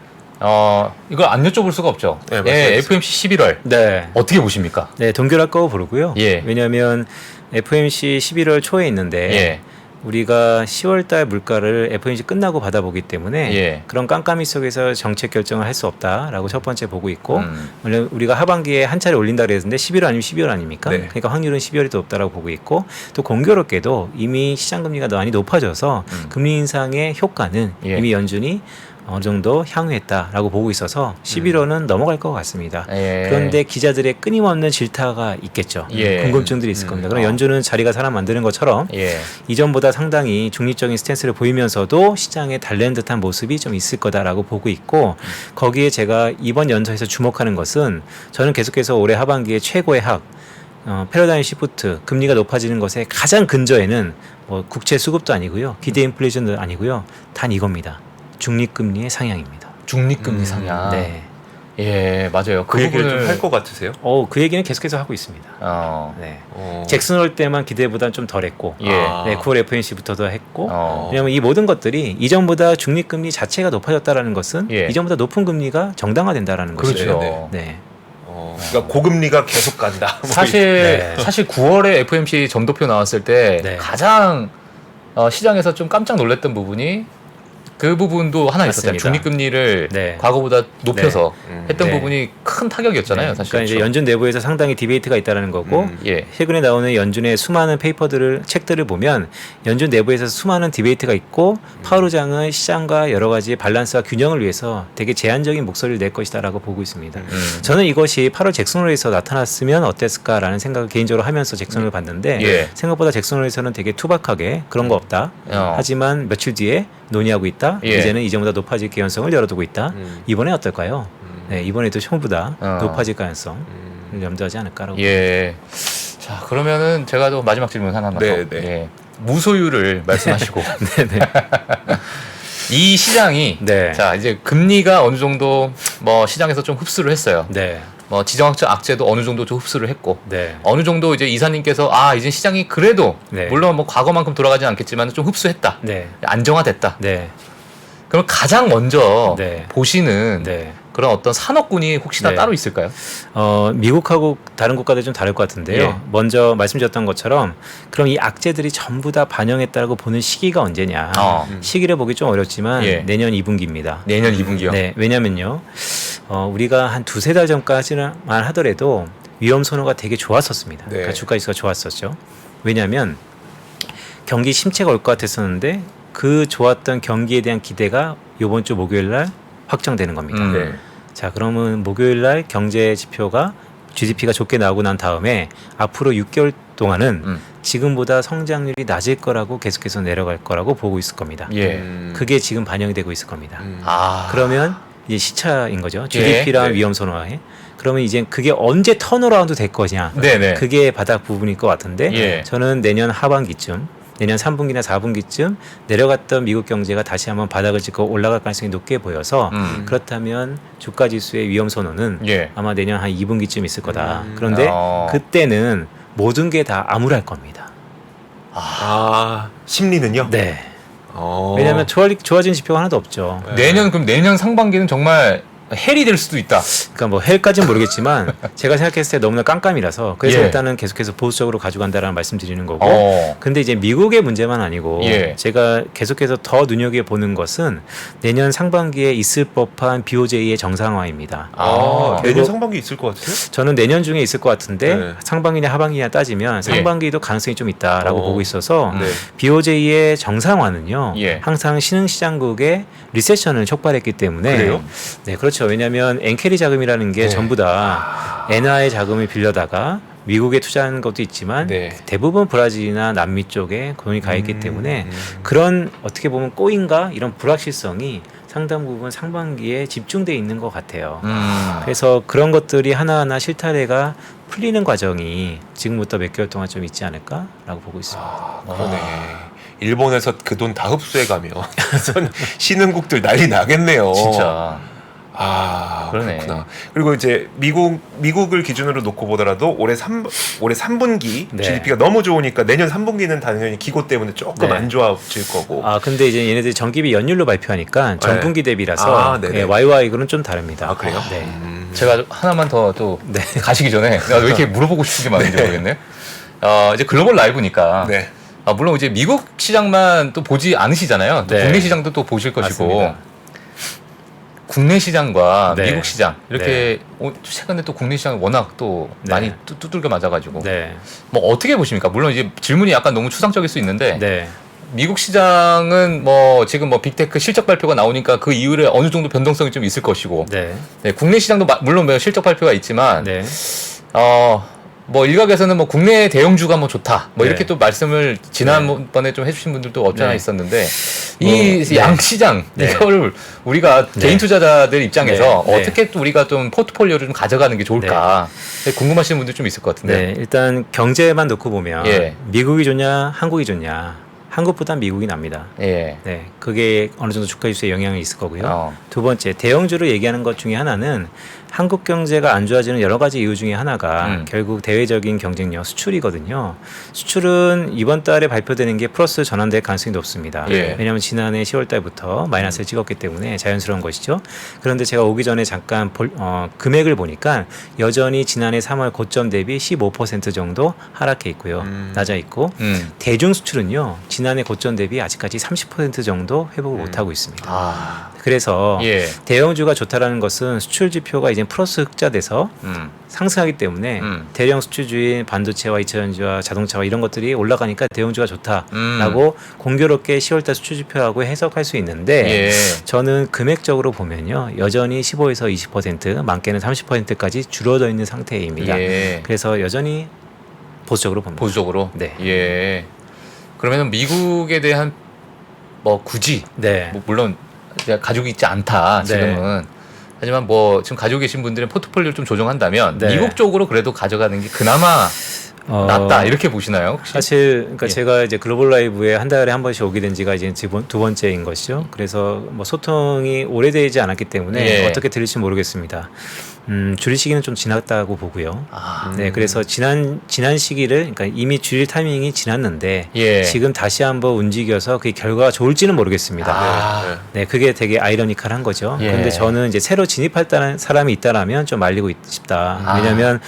이걸 안 여쭤볼 수가 없죠.
네,
예,
말씀해주세요.
FMC 11월
네.
어떻게 보십니까?
네, 동결할거 부르고요.
예.
왜냐하면 FOMC 11월 초에 있는데
예.
우리가 10월달 물가를 FOMC 끝나고 받아보기 때문에
예.
그런 깜깜이 속에서 정책 결정을 할 수 없다라고 첫 번째 보고 있고
음.
원래 우리가 하반기에 한 차례 올린다 그랬는데 11월 아니면 12월 아닙니까?
네.
그러니까 확률은 12월이 더 높다라고 보고 있고 또 공교롭게도 이미 시장 금리가 많이 높아져서 금리 인상의 효과는
예.
이미 연준이 어느 정도 향유했다라고 보고 있어서 11월은 넘어갈 것 같습니다.
예.
그런데 기자들의 끊임없는 질타가 있겠죠.
예.
궁금증들이 있을 겁니다. 그럼 연준은 자리가 사람 만드는 것처럼
예.
이전보다 상당히 중립적인 스탠스를 보이면서도 시장에 달랜 듯한 모습이 좀 있을 거다라고 보고 있고 거기에 제가 이번 연서에서 주목하는 것은 저는 계속해서 올해 하반기에 최고의 패러다임 시프트 금리가 높아지는 것에 가장 근저에는 뭐 국채 수급도 아니고요. 기대 인플레이션도 아니고요. 단 이겁니다. 중립금리의 상향입니다.
중립금리 상향.
네.
예, 맞아요.
그 얘기를 좀 할 것 같으세요?
그 얘기는 계속해서 하고 있습니다. 네. 잭슨 홀 때만 기대보다는 좀 덜했고,
예.
네, 9월 FOMC부터도 했고,
어.
왜냐하면 이 모든 것들이 이전보다 중립금리 자체가 높아졌다라는 것은
예.
이전보다 높은 금리가 정당화된다라는
그렇죠.
것이죠.
네,
네.
그러니까 고금리가 계속 간다. 뭐
사실
네.
사실 9월에 FMC 점도표 나왔을 때
네.
가장 시장에서 좀 깜짝 놀랐던 부분이 그 부분도 하나 있었잖아요.
맞습니다.
중립금리를
네.
과거보다 높여서
네.
했던
네.
부분이 큰 타격이었잖아요.
네.
사실.
그러니까 이제 연준 내부에서 상당히 디베이트가 있다라는 거고,
예.
최근에 나오는 연준의 수많은 책들을 보면 연준 내부에서 수많은 디베이트가 있고 파월 의장은 시장과 여러 가지 밸런스와 균형을 위해서 되게 제한적인 목소리를 낼 것이다라고 보고 있습니다. 저는 이것이 8월 잭슨홀에서 나타났으면 어땠을까라는 생각을 개인적으로 하면서 잭슨홀을 봤는데
예.
생각보다 잭슨홀에서는 되게 투박하게 그런 거 없다. 하지만 며칠 뒤에 논의하고 있다.
예.
이제는 이전보다 높아질 개연성을 열어두고 있다.
음.
이번에 어떨까요? 네, 이번에도 처음보다
어.
높아질 가능성을 염두하지 않을까라고.
예. 자, 그러면 제가 또 마지막 질문 하나만
네,
더.
네.
예. 무소유를 말씀하시고
네네.
이 시장이
네.
자, 이제 금리가 어느 정도 뭐 시장에서 좀 흡수를 했어요.
네.
뭐 지정학적 악재도 어느 정도 좀 흡수를 했고
네.
어느 정도 이제 이사님께서 이제 시장이 그래도
네.
물론 뭐 과거만큼 돌아가진 않겠지만 좀 흡수했다.
네.
안정화됐다.
네.
그럼 가장 먼저
네.
보시는
네.
그런 어떤 산업군이 혹시나
네.
따로 있을까요?
미국하고 다른 국가들 좀 다를 것 같은데요.
예.
먼저 말씀드렸던 것처럼 그럼 이 악재들이 전부 다 반영했다고 보는 시기가 언제냐. 시기를 보기 좀 어렵지만
예.
내년 2분기입니다.
내년 2분기요.
네. 왜냐면요. 우리가 한 두세 달 전까지만 하더라도 위험 선호가 되게 좋았었습니다.
네.
그러니까 주가 지수가 좋았었죠. 왜냐하면 경기 침체가 올 것 같았었는데 그 좋았던 경기에 대한 기대가 이번 주 목요일 날 확정되는 겁니다.
네.
자, 그러면 목요일 날 경제 지표가 GDP가 좋게 나오고 난 다음에 앞으로 6개월 동안은 지금보다 성장률이 낮을 거라고 계속해서 내려갈 거라고 보고 있을 겁니다.
예.
그게 지금 반영이 되고 있을 겁니다. 그러면 이제 시차인 거죠. GDP랑
네.
위험 선호화에. 그러면 이제 그게 언제 턴어라운드 될 거냐.
네네.
그게 바닥 부분일 것 같은데
예.
저는 내년 하반기쯤 내년 3분기나 4분기쯤 내려갔던 미국 경제가 다시 한번 바닥을 찍고 올라갈 가능성이 높게 보여서 그렇다면 주가 지수의 위험 선호는
예.
아마 내년 한 2분기쯤 있을 거다. 그런데
어.
그때는 모든 게 다 암울할 겁니다.
심리는요?
네.
어.
왜냐하면 좋아진 지표가 하나도 없죠.
그럼 내년 상반기는 정말 헬이 될 수도 있다.
그러니까 뭐 헬까지는 모르겠지만 제가 생각했을 때 너무나 깜깜이라서 그래서
예.
일단은 계속해서 보수적으로 가져간다라는 말씀드리는 거고
어.
근데 이제 미국의 문제만 아니고
예.
제가 계속해서 더 눈여겨보는 것은 내년 상반기에 있을 법한 BOJ의 정상화입니다.
내년
그리고
상반기 있을 것 같아요?
저는 내년 중에 있을 것 같은데
네.
상반기냐 하반기냐 따지면 상반기도 가능성이 좀 있다라고 보고 있어서
네.
BOJ의 정상화는요
예.
항상 신흥시장국의 리세션을 촉발했기 때문에
그래요?
네 그렇죠. 왜냐하면 엔캐리 자금이라는 게
네.
전부 다 엔화의 자금을 빌려다가 미국에 투자하는 것도 있지만
네.
대부분 브라질이나 남미 쪽에 돈이 가 있기 때문에 그런 어떻게 보면 꼬인가 이런 불확실성이 상당 부분 상반기에 집중돼 있는 것 같아요. 그래서 그런 것들이 하나하나 실타래가 풀리는 과정이 지금부터 몇 개월 동안 좀 있지 않을까라고 보고 있습니다.
그러네. 일본에서 그 돈 다 흡수해 가면 신흥국들 난리 나겠네요.
진짜.
아,
그러네.
그렇구나. 그리고 이제 미국을 기준으로 놓고 보더라도 올해 3분기
네.
GDP가 너무 좋으니까 내년 3분기는 당연히 기고 때문에 조금
네.
안 좋아질 거고.
아 근데 이제 얘네들이 전기비 연율로 발표하니까 전분기 대비라서
아, 네네.
예, YY는 좀 다릅니다.
아, 그래요?
네.
제가 하나만 더 또
네.
가시기 전에 내가 왜 이렇게 물어보고 싶은 게 많은지 모르겠네. 이제 글로벌 라이브니까
네.
물론 이제 미국 시장만 또 보지 않으시잖아요. 또
네.
국내 시장도 또 보실 것이고
맞습니다.
국내 시장과
네.
미국 시장 이렇게 최근에 또 국내 시장 워낙 또
네.
많이 두들겨 맞아가지고
네.
뭐 어떻게 보십니까? 물론 이제 질문이 약간 너무 추상적일 수 있는데
네.
미국 시장은 뭐 지금 뭐 빅테크 실적 발표가 나오니까 그 이후에 어느 정도 변동성이 좀 있을 것이고
네.
네, 국내 시장도 물론 뭐 실적 발표가 있지만
네.
뭐 일각에서는 뭐 국내 대형주가 뭐 좋다 뭐
네.
이렇게 또 말씀을 지난번에 좀 해주신 분들도 없지 않아
네.
있었는데
뭐,
이
네.
양시장
네.
이거를 우리가
네.
개인 투자자들 입장에서
네. 네.
어떻게 또 우리가 좀 포트폴리오를 좀 가져가는 게 좋을까 궁금하신 분들 좀 있을 것 같은데
네. 일단 경제만 놓고 보면
예.
미국이 좋냐, 한국이 좋냐. 한국보단 미국이 납니다.
예.
네, 그게 어느 정도 주가 지수에 영향이 있을 거고요.
어.
두 번째, 대형주를 얘기하는 것 중에 하나는 한국 경제가 안 좋아지는 여러 가지 이유 중에 하나가 결국 대외적인 경쟁력, 수출이거든요. 수출은 이번 달에 발표되는 게 플러스 전환될 가능성이 높습니다.
예.
왜냐하면 지난해 10월 달부터 마이너스를 찍었기 때문에 자연스러운 것이죠. 그런데 제가 오기 전에 잠깐 금액을 보니까 여전히 지난해 3월 고점 대비 15% 정도 하락해 있고요. 낮아 있고 대중 수출은요. 지난해 고점 대비 아직까지 30% 정도 회복을 못하고 있습니다.
아.
그래서
예.
대형주가 좋다라는 것은 수출 지표가 이제 플러스 흑자돼서 상승하기 때문에 대량 수출주인 반도체와 2차전지와 자동차와 이런 것들이 올라가니까 대형주가 좋다라고 공교롭게 10월달 수출 지표하고 해석할 수 있는데
예.
저는 금액적으로 보면요 여전히 15에서 20% 많게는 30%까지 줄어들 있는 상태입니다.
예.
그래서 여전히 보수적으로 봅니다.
보수적으로.
네.
예. 그러면은 미국에 대한 뭐 굳이
네.
뭐 물론 이제 가지고 있지 않다 지금은. 하지만 뭐 지금 가지고 계신 분들은 포트폴리오를 좀 조정한다면
네.
미국 쪽으로 그래도 가져가는 게 그나마 낫다 이렇게 보시나요? 혹시?
사실 그러니까
예.
제가 이제 글로벌 라이브에 한 달에 한 번씩 오게 된 지가 이제 두 번째인 것이죠. 그래서 뭐 소통이 오래되지 않았기 때문에
예.
어떻게 들릴지 모르겠습니다. 줄일 시기는 좀 지났다고 보고요.
아,
네, 그래서 지난 시기를 그러니까 이미 줄일 타이밍이 지났는데
예.
지금 다시 한번 움직여서 그 결과가 좋을지는 모르겠습니다.
아.
네, 그게 되게 아이러니컬한 거죠.
예.
그런데 저는 이제 새로 진입할 사람이 있다라면 좀 알리고 싶다.
아.
왜냐하면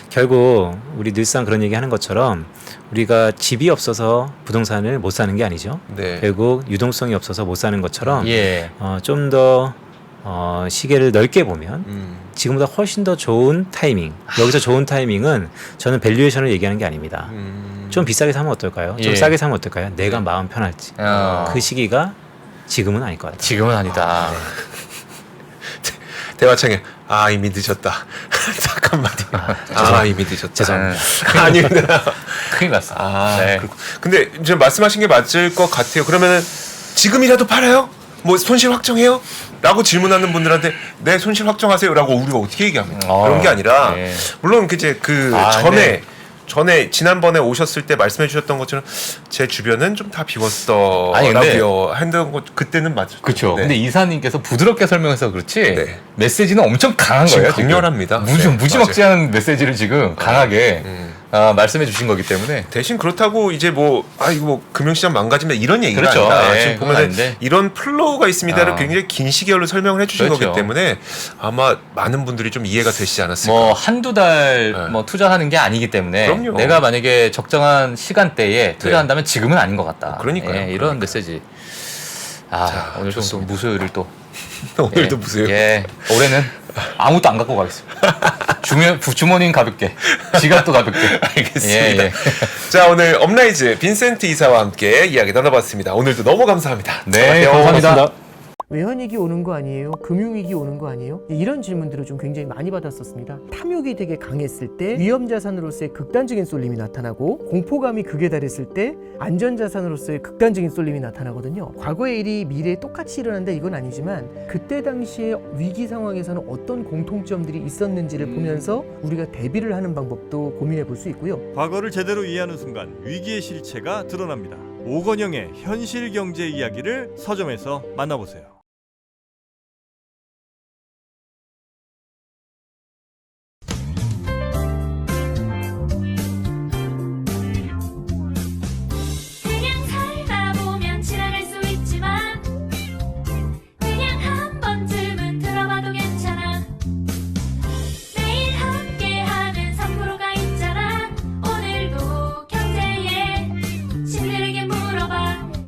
결국 우리 늘상 그런 얘기 하는 것처럼 우리가 집이 없어서 부동산을 못 사는 게 아니죠.
네.
결국 유동성이 없어서 못 사는 것처럼
예.
좀 더 시계를 넓게 보면 지금보다 훨씬 더 좋은 타이밍. 여기서 좋은 타이밍은 저는 밸류에이션을 얘기하는 게 아닙니다. 좀 비싸게 사면 어떨까요? 좀
예.
싸게 사면 어떨까요? 내가 마음 편할지. 그 시기가 지금은 아닐 것 같아요.
지금은 아니다.
대화창에 이미 늦었다. 잠깐만. 이미 늦었다.
죄송합니다.
아닙니다.
큰일 났어. 네.
근데 이제 말씀하신 게 맞을 것 같아요. 그러면은 지금이라도 팔아요? 뭐 손실 확정해요? 라고 질문하는 분들한테 네 손실 확정하세요라고 우리가 어떻게 얘기합니까? 그런 게 아니라
네.
물론 이제 그 전에 지난번에 오셨을 때 말씀해 주셨던 것처럼 제 주변은 좀 다 비웠더라고요. 했던 것 그때는 맞죠.
그렇죠.
네.
근데 이사님께서 부드럽게 설명해서 그렇지
네.
메시지는 엄청 강한
지금
거예요.
강렬합니다. 네,
무지막지한 메시지를 지금 강하게 말씀해 주신 거기 때문에
대신 그렇다고 이제 뭐 이거 뭐 금융시장 망가집니다 이런 얘기가
그렇죠.
아니라
네,
지금
그건
보면
아닌데.
이런 플로우가 있습니다를 굉장히 긴 시계열로 설명을 해주신
그렇죠.
거기 때문에 아마 많은 분들이 좀 이해가 되시지 않았을까.
뭐 한두 달
네.
뭐 투자하는 게 아니기 때문에
그럼요.
내가 만약에 적정한 시간대에 투자한다면 지금은 아닌 것 같다.
그러니까요.
예, 이런
그러니까요.
메시지.
자,
오늘 좀 또
좋습니다.
무소유를 또
오늘도 무슨
예, 올해는 아무것도 안 갖고 가겠습니다. 주머니는 가볍게, 지갑도 가볍게.
알겠습니다.
예, 예.
자 오늘 업라이즈 빈센트 이사와 함께 이야기 나눠봤습니다. 오늘도 너무 감사합니다.
네,
자,
감사합니다.
외환위기 오는 거 아니에요? 금융위기 오는 거 아니에요? 이런 질문들을 좀 굉장히 많이 받았었습니다. 탐욕이 되게 강했을 때 위험자산으로서의 극단적인 쏠림이 나타나고 공포감이 극에 달했을 때 안전자산으로서의 극단적인 쏠림이 나타나거든요. 과거의 일이 미래에 똑같이 일어난다 이건 아니지만 그때 당시에 위기 상황에서는 어떤 공통점들이 있었는지를 보면서 우리가 대비를 하는 방법도 고민해 볼 수 있고요.
과거를 제대로 이해하는 순간 위기의 실체가 드러납니다. 오건영의 현실 경제 이야기를 서점에서 만나보세요.